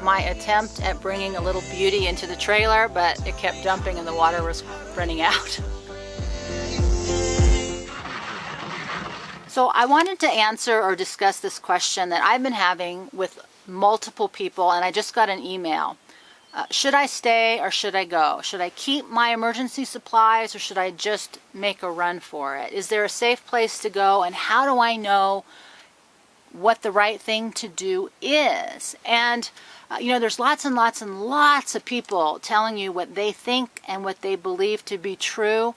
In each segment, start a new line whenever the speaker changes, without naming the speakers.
my attempt at bringing a little beauty into the trailer, but it kept dumping and the water was running out. So I wanted to answer or discuss this question that I've been having with multiple people, and I just got an email. Should I stay or should I go? Should I keep my emergency supplies or should I just make a run for it? Is there a safe place to go, and how do I know what the right thing to do is? And there's lots and lots and lots of people telling you what they think and what they believe to be true.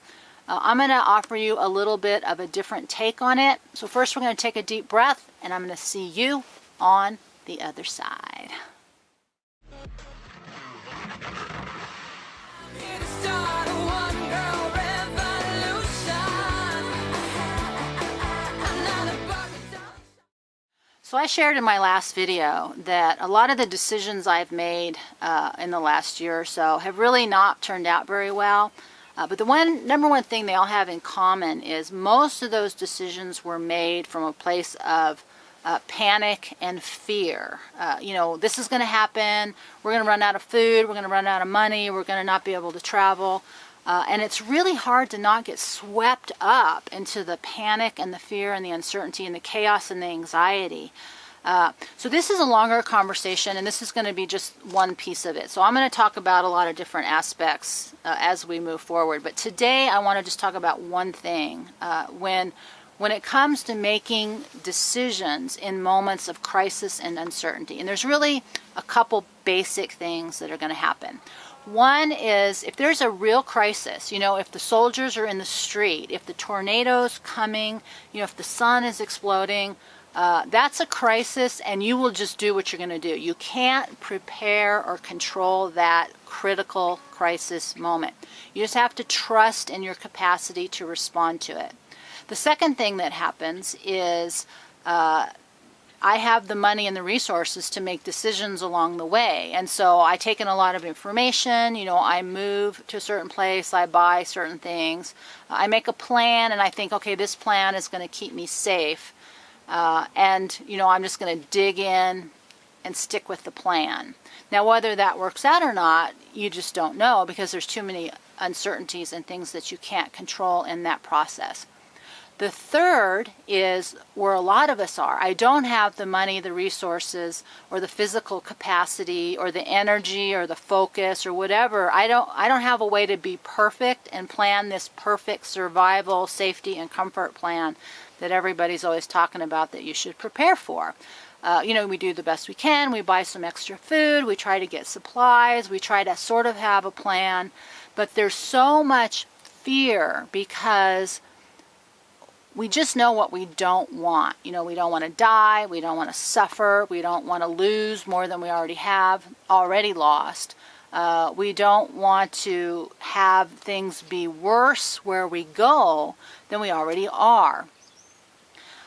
I'm going to offer you a little bit of a different take on it. So first we're going to take a deep breath, and I'm going to see you on the other side. So I shared in my last video that a lot of the decisions I've made in the last year or so have really not turned out very well. But the number one thing they all have in common is most of those decisions were made from a place of panic and fear. This is going to happen, we're going to run out of food, we're going to run out of money, we're going to not be able to travel. And it's really hard to not get swept up into the panic and the fear and the uncertainty and the chaos and the anxiety. So this is a longer conversation, and this is going to be just one piece of it. So I'm going to talk about a lot of different aspects as we move forward. But today I want to just talk about one thing. When it comes to making decisions in moments of crisis and uncertainty, and there's really a couple basic things that are going to happen. One is if there's a real crisis, if the soldiers are in the street, if the tornado's coming, if the sun is exploding, that's a crisis, and you will just do what you're going to do. You can't prepare or control that critical crisis moment. You just have to trust in your capacity to respond to it. The second thing that happens is I have the money and the resources to make decisions along the way. And so I take in a lot of information, I move to a certain place, I buy certain things, I make a plan, and I think, okay, this plan is going to keep me safe. I'm just going to dig in and stick with the plan. Now, whether that works out or not, you just don't know, because there's too many uncertainties and things that you can't control in that process. The third is where a lot of us are. I don't have the money, the resources, or the physical capacity, or the energy, or the focus, or whatever. I don't have a way to be perfect and plan this perfect survival, safety, and comfort plan that everybody's always talking about that you should prepare for. We do the best we can. We buy some extra food. We try to get supplies. We try to sort of have a plan. But there's so much fear because we just know what we don't want. We don't want to die. We don't want to suffer. We don't want to lose more than we already lost. We don't want to have things be worse where we go than we already are.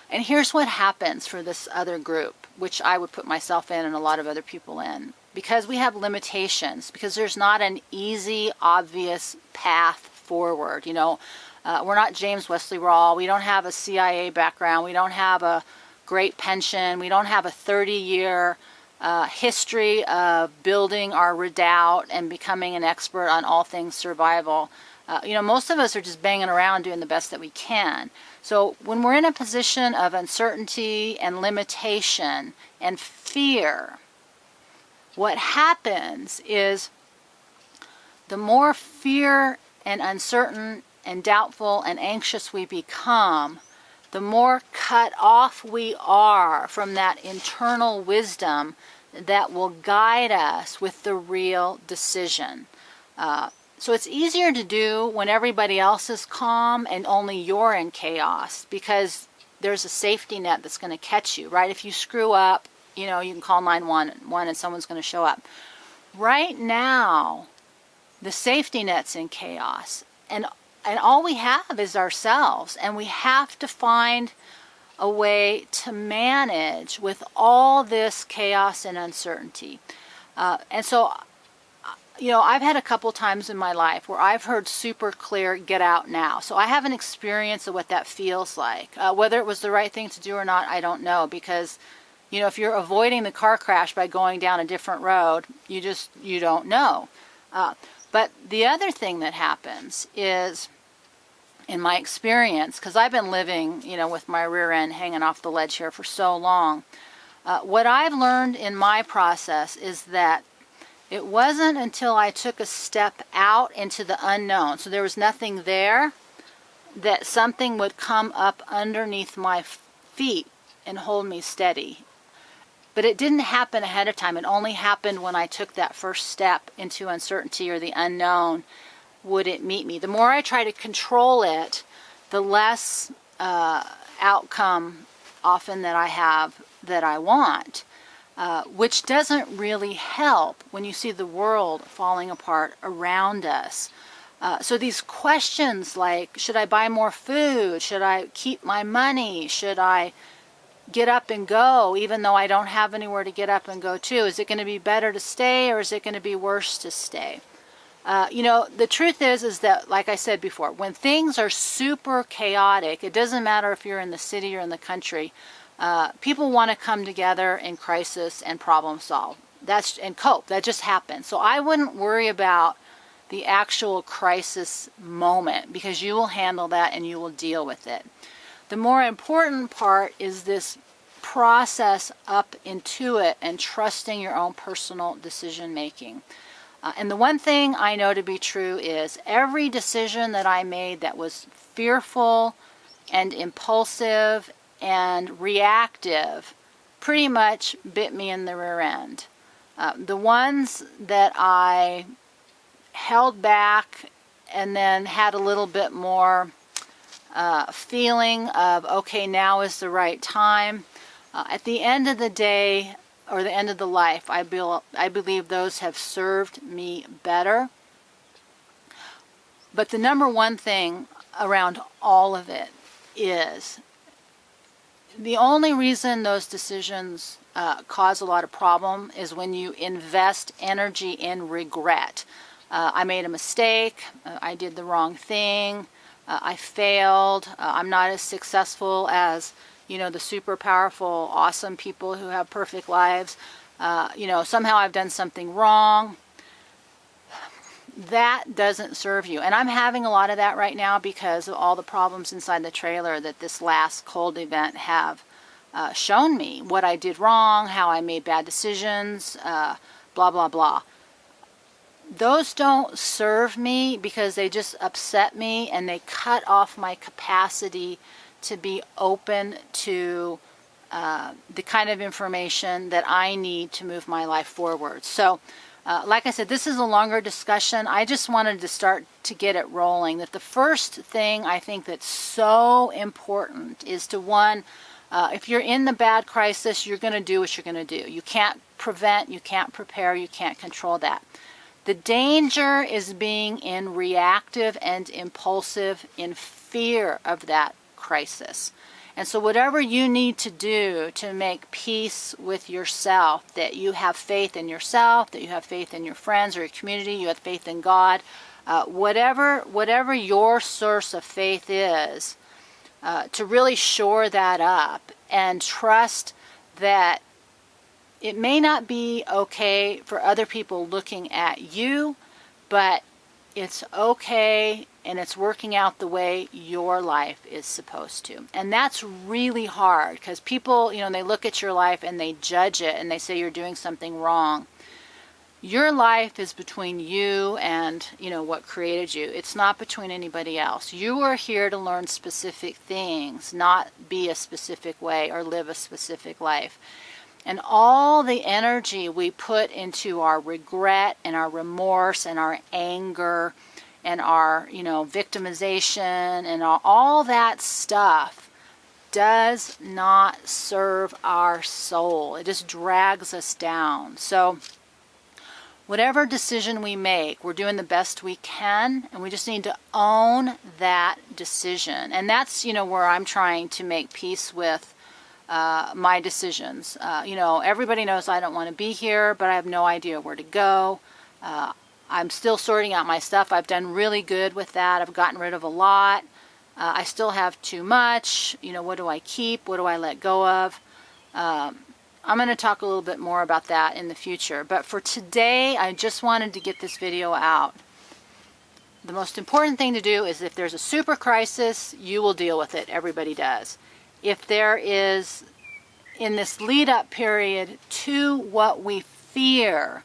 And here's what happens for this other group, which I would put myself in and a lot of other people in. Because we have limitations, because there's not an easy, obvious path forward. We're not James Wesley Rawle. We don't have a CIA background. We don't have a great pension. We don't have a 30-year history of building our redoubt and becoming an expert on all things survival. Most of us are just banging around doing the best that we can. So when we're in a position of uncertainty and limitation and fear, what happens is the more fear and uncertain and doubtful and anxious we become, the more cut off we are from that internal wisdom that will guide us with the real decision. So it's easier to do when everybody else is calm and only you're in chaos, because there's a safety net that's going to catch you, right? If you screw up, you can call 911 and someone's going to show up. Right now, the safety net's in chaos, and all we have is ourselves, and we have to find a way to manage with all this chaos and uncertainty. And so I've had a couple times in my life where I've heard super clear, get out now. So I have an experience of what that feels like. Whether it was the right thing to do or not, I don't know, because You know, if you're avoiding the car crash by going down a different road, you don't know. But the other thing that happens is, in my experience, because I've been living, you know, with my rear end hanging off the ledge here for so long, what I've learned in my process is that it wasn't until I took a step out into the unknown, so there was nothing there, that something would come up underneath my feet and hold me steady. But it didn't happen ahead of time. It only happened when I took that first step into uncertainty or the unknown. Would it meet me? The more I try to control it, the less outcome often that I have that I want, which doesn't really help when you see the world falling apart around us. So these questions like, should I buy more food? Should I keep my money? Should I get up and go even though I don't have anywhere to get up and go to? Is it going to be better to stay, or is it going to be worse to stay? You know, the truth is that, like I said before, when things are super chaotic, it doesn't matter if you're in the city or in the country, people want to come together in crisis and problem solve. And cope. That just happens. So I wouldn't worry about the actual crisis moment, because you will handle that and you will deal with it. The more important part is this process up into it and trusting your own personal decision making. And the one thing I know to be true is every decision that I made that was fearful and impulsive and reactive pretty much bit me in the rear end. The ones that I held back and then had a little bit more feeling of, okay, now is the right time. At the end of the day, or the end of the life, I believe those have served me better. But the number one thing around all of it is the only reason those decisions cause a lot of problem is when you invest energy in regret. I made a mistake, I did the wrong thing, I failed, I'm not as successful as, you know, the super powerful, awesome people who have perfect lives. You know, somehow I've done something wrong. That doesn't serve you. And I'm having a lot of that right now because of all the problems inside the trailer that this last cold event have shown me. What I did wrong, how I made bad decisions, blah, blah, blah. Those don't serve me because they just upset me and they cut off my capacity to be open to the kind of information that I need to move my life forward. So, like I said, this is a longer discussion. I just wanted to start to get it rolling. That the first thing I think that's so important is to, one, if you're in the bad crisis, you're going to do what you're going to do. You can't prevent, you can't prepare, you can't control that. The danger is being in reactive and impulsive in fear of that crisis. And so whatever you need to do to make peace with yourself, that you have faith in yourself, that you have faith in your friends or your community, you have faith in God, whatever your source of faith is, to really shore that up and trust that it may not be okay for other people looking at you, but it's okay and it's working out the way your life is supposed to. And that's really hard because people, you know, they look at your life and they judge it and they say you're doing something wrong. Your life is between you and, you know, what created you. It's not between anybody else. You are here to learn specific things, not be a specific way or live a specific life. And all the energy we put into our regret and our remorse and our anger and our, you know, victimization and all that stuff does not serve our soul. It just drags us down. So whatever decision we make, we're doing the best we can, and we just need to own that decision. And that's, you know, where I'm trying to make peace with my decisions. You know, everybody knows I don't want to be here, but I have no idea where to go. I'm still sorting out my stuff. I've done really good with that. I've gotten rid of a lot. I still have too much. You know, what do I keep? What do I let go of? I'm going to talk a little bit more about that in the future. But for today, I just wanted to get this video out. The most important thing to do is if there's a super crisis, you will deal with it. Everybody does. If there is, in this lead-up period to what we fear,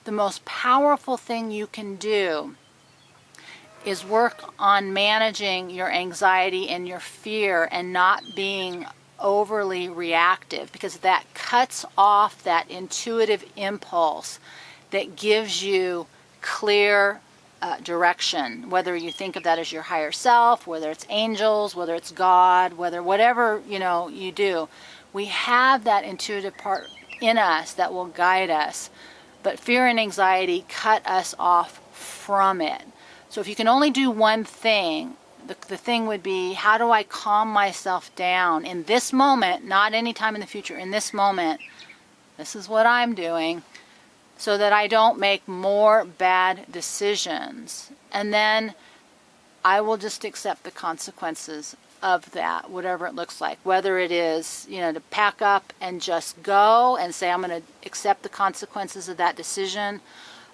the most powerful thing you can do is work on managing your anxiety and your fear and not being overly reactive, because that cuts off that intuitive impulse that gives you clear direction, whether you think of that as your higher self, whether it's angels, whether it's God, whatever you do. We have that intuitive part in us that will guide us, but fear and anxiety cut us off from it. So if you can only do one thing, the thing would be, how do I calm myself down in this moment, not any time in the future, in this moment? This is what I'm doing, so that I don't make more bad decisions. And then I will just accept the consequences of that, whatever it looks like. Whether it is, to pack up and just go and say, I'm going to accept the consequences of that decision.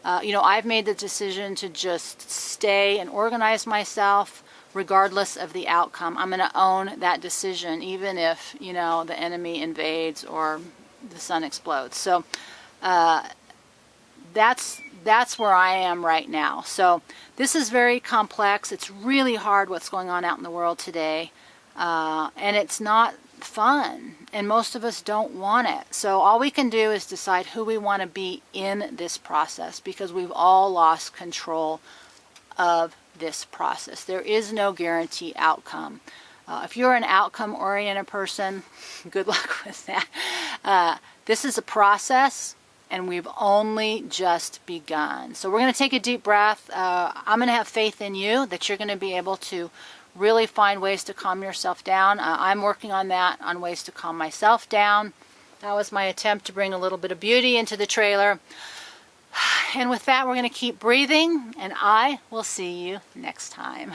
I've made the decision to just stay and organize myself regardless of the outcome. I'm going to own that decision, even if, the enemy invades or the sun explodes. So that's where I am right now. So this is very complex. It's really hard what's going on out in the world today. And it's not fun. And most of us don't want it. So all we can do is decide who we want to be in this process, because we've all lost control of this process. There is no guaranteed outcome. If you're an outcome-oriented person, good luck with that. This is a process, and we've only just begun. So we're going to take a deep breath. I'm going to have faith in you that you're going to be able to really find ways to calm yourself down. I'm working on that, on ways to calm myself down. That was my attempt to bring a little bit of beauty into the trailer. And with that, we're going to keep breathing, and I will see you next time.